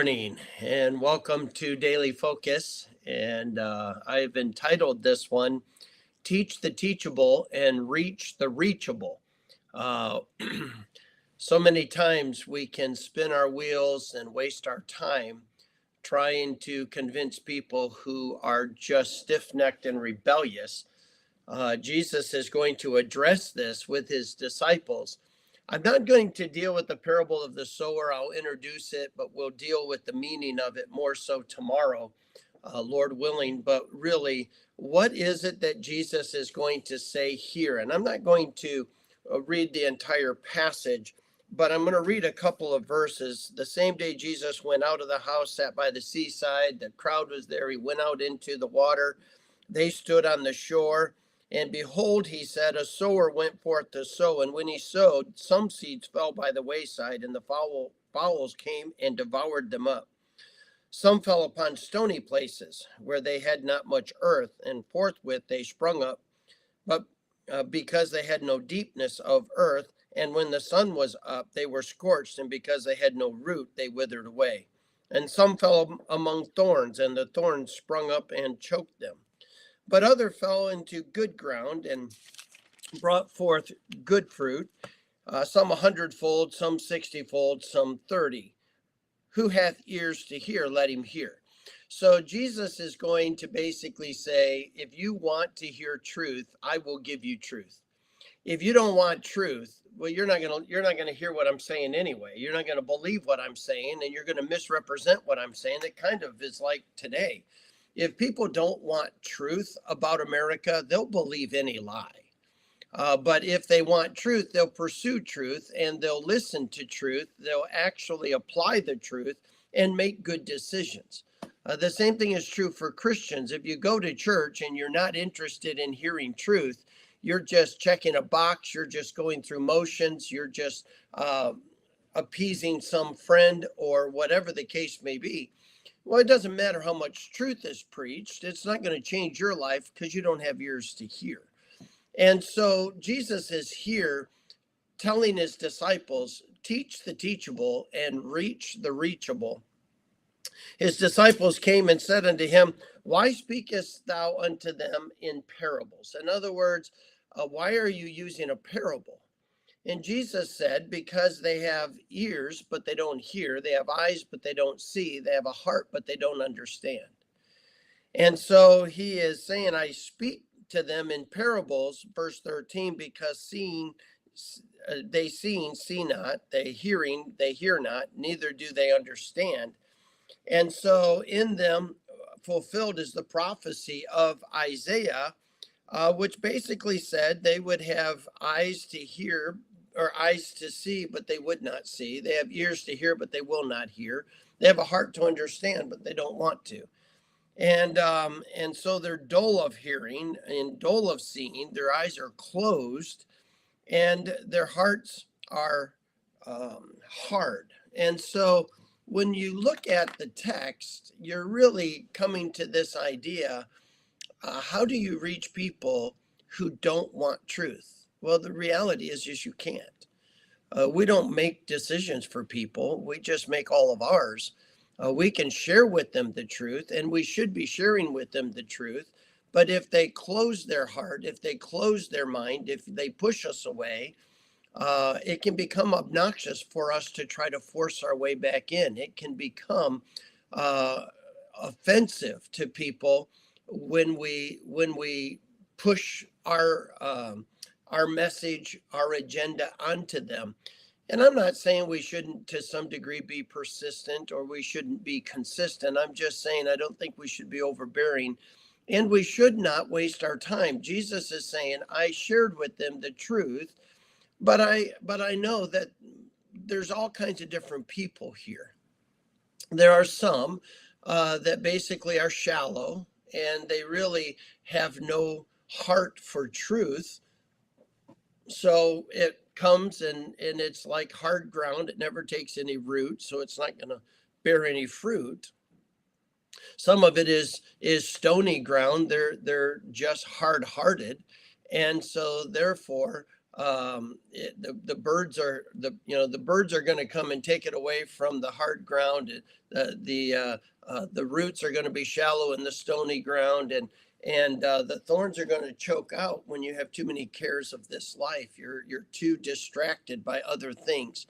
morning and welcome to Daily Focus. And I've entitled this one, Teach the Teachable and Reach the Reachable. Uh, so many times we can spin our wheels and waste our time trying to convince people who are just stiff-necked and rebellious. Jesus is going to address this with his disciples. I'm not going to deal with the parable of the sower. I'll introduce it, but we'll deal with the meaning of it more so tomorrow, Lord willing. But really, what is it that Jesus is going to say here? And I'm not going to read the entire passage, but I'm going to read a couple of verses. The same day Jesus went out of the house, sat by the seaside. The crowd was there. He went out into the water. They stood on the shore. And behold, he said, a sower went forth to sow. And when he sowed, some seeds fell by the wayside, and the fowls came and devoured them up. Some fell upon stony places, where they had not much earth, and forthwith they sprung up, but because they had no deepness of earth, and when the sun was up, they were scorched, and because they had no root, they withered away. And some fell among thorns, and the thorns sprung up and choked them. But other fell into good ground and brought forth good fruit, some 100-fold, some 60-fold, some 30. Who hath ears to hear, let him hear. So Jesus is going to basically say, if you want to hear truth, I will give you truth. If you don't want truth, well, you're not gonna hear what I'm saying anyway. You're not gonna believe what I'm saying, and you're gonna misrepresent what I'm saying. It kind of is like today. If people don't want truth about America, they'll believe any lie. But if they want truth, they'll pursue truth and they'll listen to truth. They'll actually apply the truth and make good decisions. The same thing is true for Christians. If you go to church and you're not interested in hearing truth, you're just checking a box, you're just going through motions, you're just appeasing some friend or whatever the case may be. Well, it doesn't matter how much truth is preached. It's not going to change your life because you don't have ears to hear. And so Jesus is here telling his disciples, teach the teachable and reach the reachable. His disciples came and said unto him, why speakest thou unto them in parables? In other words, why are you using a parable? And Jesus said, because they have ears, but they don't hear. They have eyes, but they don't see. They have a heart, but they don't understand. And so he is saying, I speak to them in parables, verse 13, because seeing, see not, they hearing, they hear not, neither do they understand. And so in them fulfilled is the prophecy of Isaiah, which basically said they would have eyes to hear, or eyes to see, but they would not see. They have ears to hear, but they will not hear. They have a heart to understand, but they don't want to. And so they're dull of hearing and dull of seeing. Their eyes are closed, and their hearts are hard. And so when you look at the text, you're really coming to this idea, how do you reach people who don't want truth? Well, the reality is just you can't. We don't make decisions for people. We just make all of ours. We can share with them the truth, and we should be sharing with them the truth. But if they close their heart, if they close their mind, if they push us away, it can become obnoxious for us to try to force our way back in. It can become offensive to people when we push our message, our agenda onto them. And I'm not saying we shouldn't, to some degree, be persistent or we shouldn't be consistent. I'm just saying I don't think we should be overbearing, and we should not waste our time. Jesus is saying, I shared with them the truth, but I know that there's all kinds of different people here. There are some that basically are shallow, and they really have no heart for truth. So it comes and it's like hard ground. It never takes any root, so it's not going to bear any fruit. Some of it is stony ground. They're just hard-hearted, and so therefore The birds are the birds are going to come and take it away from the hard ground. The roots are going to be shallow in the stony ground, and the thorns are going to choke out when you have too many cares of this life. You're too distracted by other things.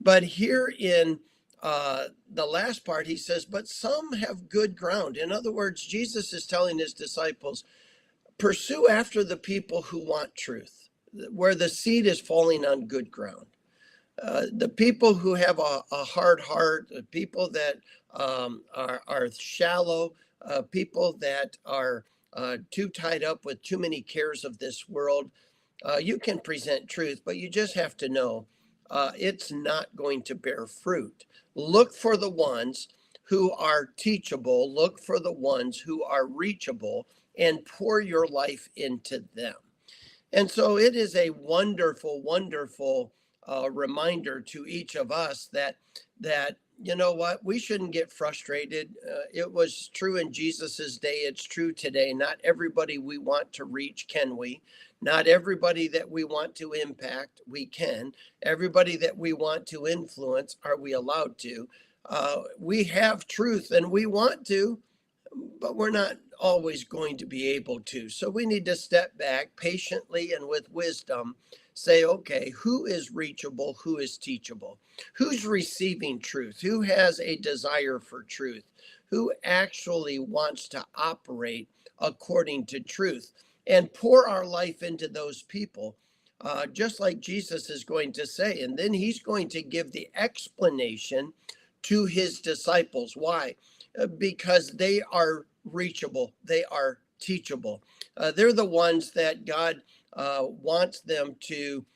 But here in the last part, he says, but some have good ground. In other words, Jesus is telling his disciples, pursue after the people who want truth, where the seed is falling on good ground. The people who have a hard heart, the people that are shallow, people that are too tied up with too many cares of this world, you can present truth, but you just have to know it's not going to bear fruit. Look for the ones who are teachable, look for the ones who are reachable, and pour your life into them. And so it is a wonderful, wonderful reminder to each of us that you know what, we shouldn't get frustrated. It was true in Jesus's day. It's true today. Not everybody we want to reach can we. Not everybody that we want to impact we can. Everybody that we want to influence, are we allowed to? We have truth and we want to, but we're not always going to be able to. So we need to step back patiently and with wisdom, say, okay, who is reachable? Who is teachable? Who's receiving truth? Who has a desire for truth? Who actually wants to operate according to truth? And pour our life into those people, just like Jesus is going to say. And then he's going to give the explanation to his disciples. Why? Because they are reachable, they are teachable. They're the ones that God wants them to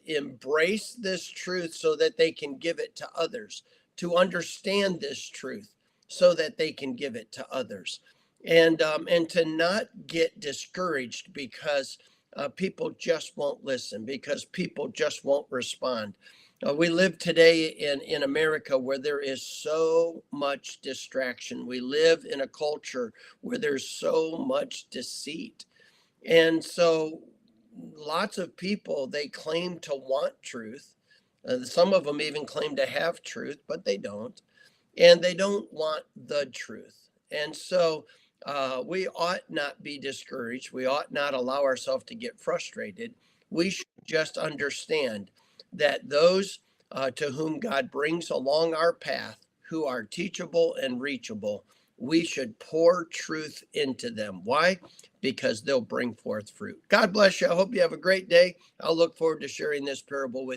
embrace this truth so that they can give it to others, to understand this truth so that they can give it to others, and to not get discouraged because people just won't listen, because people just won't respond. We live today in America where there is so much distraction. We live in a culture where there's so much deceit. And so lots of people, they claim to want truth. Some of them even claim to have truth, but they don't. And they don't want the truth. And so we ought not be discouraged. We ought not allow ourselves to get frustrated. We should just understand that those to whom God brings along our path, who are teachable and reachable, we should pour truth into them. Why? Because they'll bring forth fruit. God bless you. I hope you have a great day. I'll look forward to sharing this parable with you.